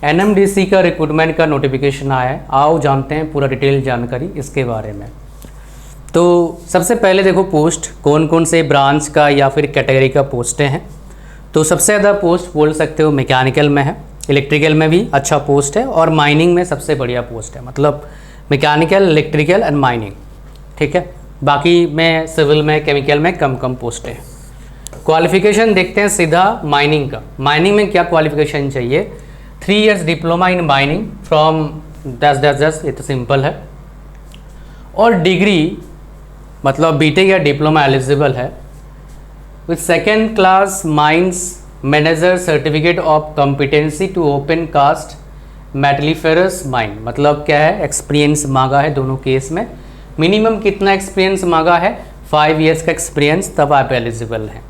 NMDC का recruitment का notification आया है। आओ जानते हैं पूरा डिटेल जानकारी इसके बारे में। तो सबसे पहले देखो पोस्ट कौन कौन से ब्रांच का या फिर कैटेगरी का पोस्टें हैं। तो सबसे ज़्यादा पोस्ट बोल सकते हो मैकेनिकल में है, इलेक्ट्रिकल में भी अच्छा पोस्ट है और माइनिंग में सबसे बढ़िया पोस्ट है, मतलब मैकेनिकल, इलेक्ट्रिकल एंड माइनिंग, ठीक है। बाकी में सिविल में, केमिकल में कम पोस्टें हैं। क्वालिफिकेशन देखते हैं सीधा माइनिंग का। माइनिंग में क्या क्वालिफिकेशन चाहिए? 3 years diploma in mining from दस ये तो सिंपल है। और डिग्री मतलब बीटेक या डिप्लोमा एलिजिबल है with second class mines manager certificate of competency to open cast metalliferous mine. मतलब क्या है, एक्सपीरियंस मांगा है दोनों केस में। मिनिमम कितना एक्सपीरियंस मांगा है? 5 years का एक्सपीरियंस, तब आप एलिजिबल हैं।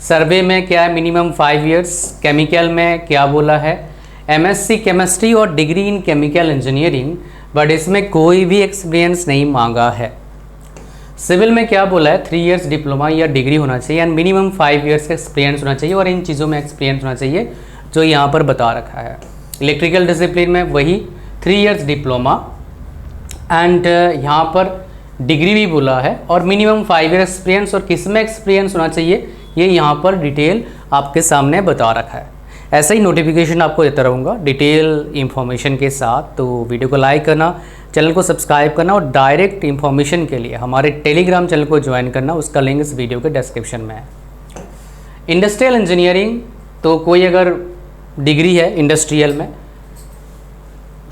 सर्वे में क्या है? Minimum 5 years। केमिकल में क्या बोला है? एमएससी केमिस्ट्री और degree in chemical engineering, but इसमें कोई भी एक्सपीरियंस नहीं मांगा है। सिविल में क्या बोला है? 3 years डिप्लोमा या डिग्री होना चाहिए एंड मिनिमम 5 years का एक्सपीरियंस होना चाहिए और इन चीज़ों में एक्सपीरियंस होना चाहिए जो यहाँ पर बता रखा है। इलेक्ट्रिकल डिसिप्लिन में वही 3 years डिप्लोमा एंड यहाँ पर डिग्री भी बोला है और मिनिमम 5 years एक्सपीरियंस। और किस में एक्सपीरियंस होना चाहिए ये यहाँ पर डिटेल आपके सामने बता रखा है। ऐसा ही नोटिफिकेशन आपको देता रहूँगा डिटेल इंफॉर्मेशन के साथ। तो वीडियो को लाइक करना, चैनल को सब्सक्राइब करना और डायरेक्ट इंफॉर्मेशन के लिए हमारे टेलीग्राम चैनल को ज्वाइन करना, उसका लिंक इस वीडियो के डिस्क्रिप्शन में है। इंडस्ट्रियल इंजीनियरिंग, तो कोई अगर डिग्री है इंडस्ट्रियल में,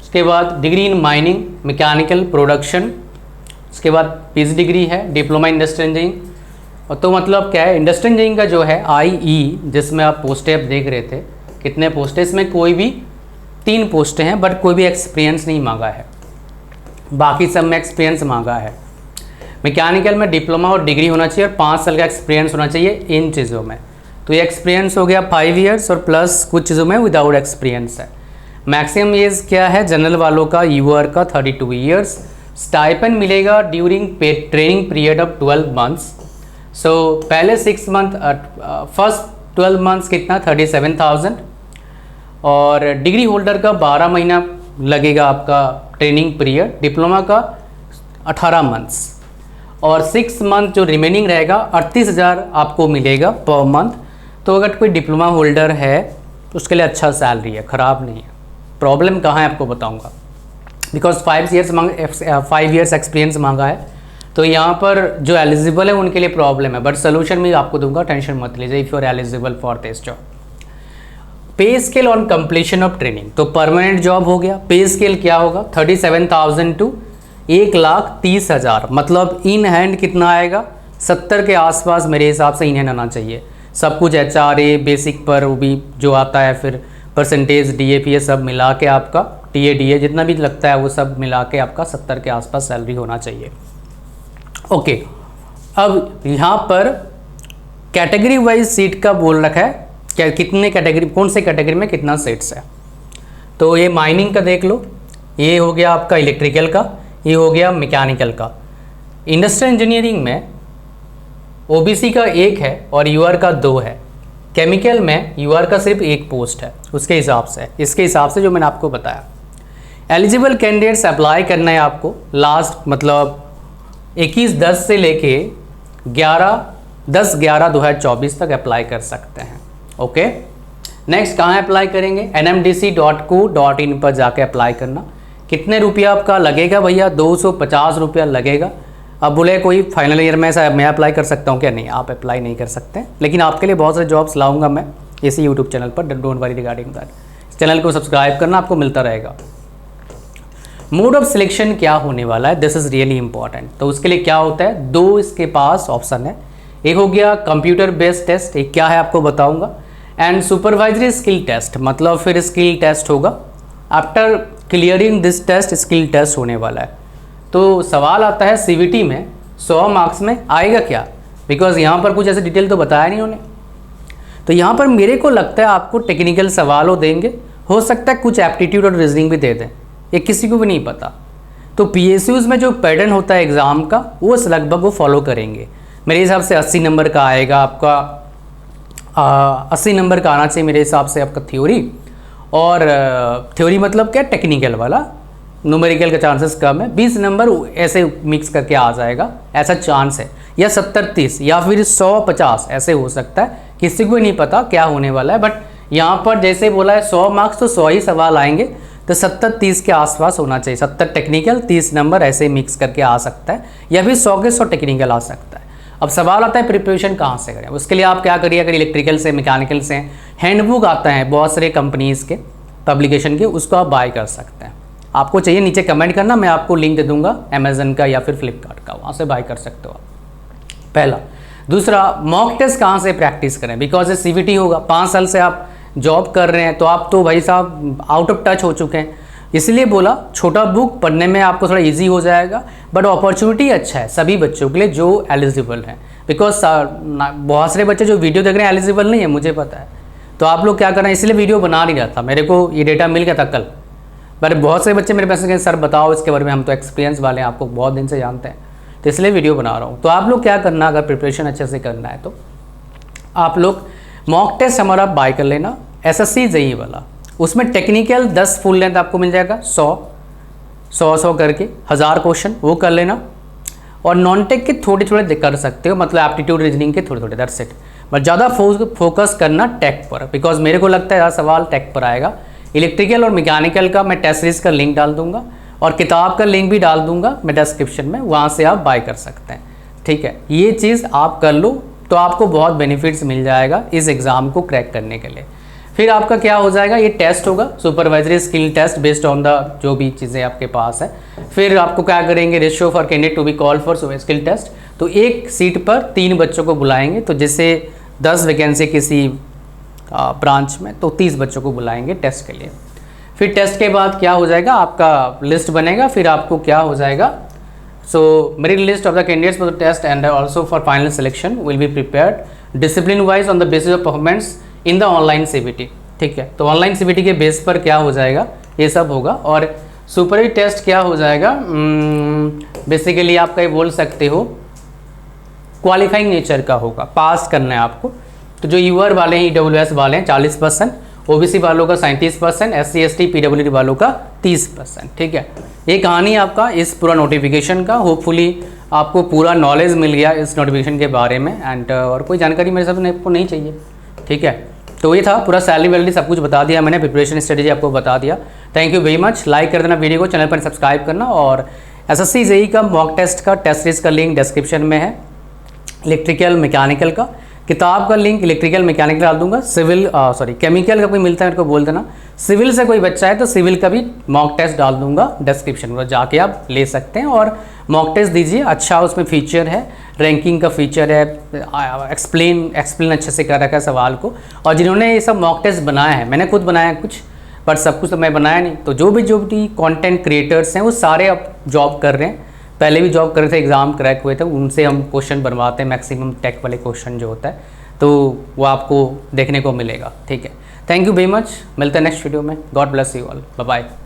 उसके बाद degree in mining, mechanical, production, उसके बाद पीजी डिग्री है डिप्लोमा इंडस्ट्रियल इंजीनियरिंग। और तो मतलब क्या है, इंडस्ट्रियल इंजीनियरिंग का जो है आईई, जिसमें आप पोस्टें आप देख रहे थे कितने पोस्टें, इसमें कोई भी 3 पोस्टें हैं बट कोई भी एक्सपीरियंस नहीं मांगा है, बाकी सब में एक्सपीरियंस मांगा है। मैकेनिकल में डिप्लोमा और डिग्री होना चाहिए और 5 साल का एक्सपीरियंस होना चाहिए इन चीज़ों में। तो ये एक्सपीरियंस हो गया 5 years और प्लस कुछ चीज़ों में विदाउट एक्सपीरियंस है। मैक्सिमम एज क्या है जनरल वालों का, यूआर का 32 years। स्टाइपेंड मिलेगा during training period of 12 months। सो पहले 6 month, फर्स्ट 12 months कितना? 37,000। और डिग्री होल्डर का 12 महीना लगेगा आपका ट्रेनिंग पीरियड, डिप्लोमा का 18 months और 6 month जो रिमेनिंग रहेगा 38,000 आपको मिलेगा पर मंथ। तो अगर कोई डिप्लोमा होल्डर है तो उसके लिए अच्छा सैलरी है, ख़राब नहीं है। प्रॉब्लम कहाँ है आपको बताऊंगा, बिकॉज 5 years एक्सपीरियंस मांगा है, तो यहाँ पर जो एलिजिबल है उनके लिए प्रॉब्लम है, बट सोल्यूशन भी आपको दूंगा, टेंशन मत लीजिए if you are eligible for this job. Pay scale on completion of training, तो परमानेंट जॉब हो गया। पे स्केल क्या होगा? 37,000 टू 1,30,000, मतलब इन हैंड कितना आएगा? 70 के आसपास मेरे हिसाब से इन हैंड आना चाहिए। सब कुछ HRA बेसिक पर वो भी जो आता है, फिर परसेंटेज DAP ये सब मिला के आपका TA जितना भी लगता है वो सब मिला के आपका 70 के आसपास सैलरी होना चाहिए। ओके, अब यहाँ पर कैटेगरी वाइज सीट का बोल रखा है, क्या कितने कैटेगरी, कौन से कैटेगरी में कितना सीट्स है। तो ये माइनिंग का देख लो, ये हो गया आपका इलेक्ट्रिकल का, ये हो गया मैकेनिकल का। इंडस्ट्रियल इंजीनियरिंग में OBC का 1 है और UR का 2 है। केमिकल में UR का सिर्फ 1 पोस्ट है, उसके हिसाब से, इसके हिसाब से जो मैंने आपको बताया। एलिजिबल कैंडिडेट्स अप्लाई करना है आपको लास्ट, मतलब 21/10 से लेके 10/11/2024 तक अप्लाई कर सकते हैं। ओके, नेक्स्ट कहाँ अप्लाई करेंगे? nmdc.co.in पर जाके अप्लाई करना। कितने रुपया आपका लगेगा भैया? 250 रुपया लगेगा। अब बोले कोई फाइनल ईयर में ऐसा मैं अप्लाई कर सकता हूँ क्या? नहीं, आप अप्लाई नहीं कर सकते, लेकिन आपके लिए बहुत सारे जॉब्स लाऊंगा मैं इसी यूट्यूब चैनल पर, don't worry regarding that. Channel को सब्सक्राइब करना, आपको मिलता रहेगा। मोड ऑफ सिलेक्शन क्या होने वाला है, दिस इज़ रियली इंपॉर्टेंट। तो उसके लिए क्या होता है, 2 इसके पास ऑप्शन है। एक हो गया कंप्यूटर बेस्ड टेस्ट, एक क्या है आपको बताऊंगा, एंड सुपरवाइजरी स्किल टेस्ट, मतलब फिर स्किल टेस्ट होगा। After clearing this test skill test होने वाला है। तो सवाल आता है CVT में 100 मार्क्स में आएगा क्या, बिकॉज यहाँ पर कुछ ऐसे डिटेल तो बताया नहीं उन्होंने। तो यहाँ पर मेरे को लगता है आपको टेक्निकल सवालों देंगे, हो सकता है कुछ एप्टीट्यूड और रीजनिंग भी दे दें, ये किसी को भी नहीं पता। तो PSUs में जो पैटर्न होता है एग्ज़ाम का वो लगभग वो फॉलो करेंगे। मेरे हिसाब से 80 नंबर का आएगा आपका, 80 नंबर का आना चाहिए मेरे हिसाब से आपका थ्योरी, और थ्योरी मतलब क्या, टेक्निकल वाला, न्यूमेरिकल का चांसेस कम है, 20 नंबर ऐसे मिक्स करके आ जाएगा, ऐसा चांस है। या 70-30 या फिर 100-50 ऐसे हो सकता है, किसी को नहीं पता क्या होने वाला है। बट यहाँ पर जैसे बोला है 100 मार्क्स तो 100 ही सवाल आएंगे, तो 70-30 के आसपास होना चाहिए। 70 टेक्निकल, 30 नंबर ऐसे मिक्स करके आ सकता है, या फिर 100 के 100 टेक्निकल आ सकता है। अब सवाल आता है प्रिपरेशन कहाँ से करें, उसके लिए आप क्या करिए, अगर इलेक्ट्रिकल से, मैकेनिकल से, हैंडबुक आता है बहुत सारे कंपनीज़ के पब्लिकेशन के, उसको आप बाय कर सकते हैं। आपको चाहिए नीचे कमेंट करना, मैं आपको लिंक दे दूंगा अमेजन का या फिर फ्लिपकार्ट का, वहाँ से बाय कर सकते हो आप। पहला। दूसरा, मॉक टेस्ट कहाँ से प्रैक्टिस करें, बिकॉज ये CVT होगा। 5 साल से आप जॉब कर रहे हैं, तो आप तो भाई साहब आउट ऑफ टच हो चुके हैं, इसलिए बोला छोटा बुक पढ़ने में आपको थोड़ा ईजी हो जाएगा। बट अपॉर्चुनिटी अच्छा है सभी बच्चों के लिए जो एलिजिबल हैं, बिकॉज बहुत सारे बच्चे जो वीडियो देख रहे हैं एलिजिबल नहीं है, मुझे पता है। तो आप लोग क्या कर रहे हैं, इसलिए वीडियो बना नहीं रहा था, मेरे को ये डेटा मिल गया था कल। पर बहुत सारे बच्चे मेरे पास कहें सर बताओ इसके बारे में, हम तो एक्सपीरियंस वाले हैं, आपको बहुत दिन से जानते हैं, तो इसलिए वीडियो बना रहा हूँ। तो आप लोग क्या करना, अगर प्रिपरेशन अच्छे से करना है तो आप लोग मॉक टेस्ट हमारा बाय कर लेना, SSC JEE वाला। उसमें टेक्निकल 10 फुल लेंथ आपको मिल जाएगा, 100 करके 1000 क्वेश्चन वो कर लेना। और नॉन टेक के थोड़े थोड़े कर सकते हो, मतलब एप्टीट्यूड रीजनिंग के थोड़े थोड़े, दैट्स इट। बट ज़्यादा फोकस करना टेक पर, बिकॉज मेरे को लगता है ज़्यादा सवाल टेक पर आएगा। इलेक्ट्रिकल और मैकेनिकल का मैं टेस्ट सीरीज का लिंक डाल दूंगा, और किताब का लिंक भी डाल दूंगा मैं डिस्क्रिप्शन में, वहाँ से आप बाय कर सकते हैं। ठीक है, ये चीज़ आप कर लो तो आपको बहुत बेनिफिट्स मिल जाएगा इस एग्ज़ाम को क्रैक करने के लिए। फिर आपका क्या हो जाएगा, ये टेस्ट होगा supervisory skill test based on the जो भी चीज़ें आपके पास है। फिर आपको क्या करेंगे, ratio for candidate to be call for skill test, तो एक सीट पर 3 बच्चों को बुलाएंगे। तो जैसे 10 वैकेंसी किसी ब्रांच में, तो 30 बच्चों को बुलाएंगे टेस्ट के लिए। फिर टेस्ट के बाद क्या हो जाएगा, आपका लिस्ट बनेगा। फिर आपको क्या हो जाएगा, so merit list of the candidates for the test and also for final selection will be prepared discipline wise on the basis of performance in the online CBT। ठीक है, तो ऑनलाइन CBT के बेस पर क्या हो जाएगा, ये सब होगा। और सुपरवाइजरी टेस्ट क्या हो जाएगा, बेसिकली आपका ये बोल सकते हो क्वालिफाइंग नेचर का होगा, पास करना है आपको। तो जो यूआर वाले हैं, EWS वाले हैं 40%, OBC वालों का 37%, SC ST PWD वालों का 30%। ठीक है, ये कहानी आपका इस पूरा नोटिफिकेशन का। होपफुली आपको पूरा नॉलेज मिल गया इस नोटिफिकेशन के बारे में, एंड और कोई जानकारी मेरे साथ आपको नहीं चाहिए। ठीक है, तो ये था पूरा सैलरी वैलरी सब कुछ बता दिया मैंने, प्रिपरेशन स्ट्रेटेजी आपको बता दिया। Thank you very much. Like कर देना वीडियो को, चैनल पर सब्सक्राइब करना। और SSC JEE का मॉक टेस्ट का टेस्ट सीरीज का लिंक डिस्क्रिप्शन में है। इलेक्ट्रिकल मैकेनिकल का किताब का लिंक इलेक्ट्रिकल मैकेनिकल डाल दूंगा। केमिकल का कोई मिलता है मेरे को बोल देना। सिविल से कोई बच्चा है तो सिविल का भी मॉक टेस्ट डाल दूंगा डिस्क्रिप्शन में, जाके आप ले सकते हैं और मॉक टेस्ट दीजिए। अच्छा उसमें फीचर है, रैंकिंग का फीचर है, एक्सप्लेन अच्छे से कर रखा है सवाल को। और जिन्होंने ये सब मॉक टेस्ट बनाया है, मैंने खुद बनाया है कुछ, बट सब कुछ तो मैं बनाया नहीं। तो जो भी कंटेंट क्रिएटर्स हैं वो सारे अब जॉब कर रहे हैं, पहले भी जॉब कर रहे थे, एग्ज़ाम क्रैक हुए थे, उनसे हम क्वेश्चन बनवाते हैं, मैक्सिमम टेक वाले क्वेश्चन जो होता है, तो वो आपको देखने को मिलेगा। ठीक है, थैंक यू वेरी मच। मिलते हैं नेक्स्ट वीडियो में। God bless you all, bye bye.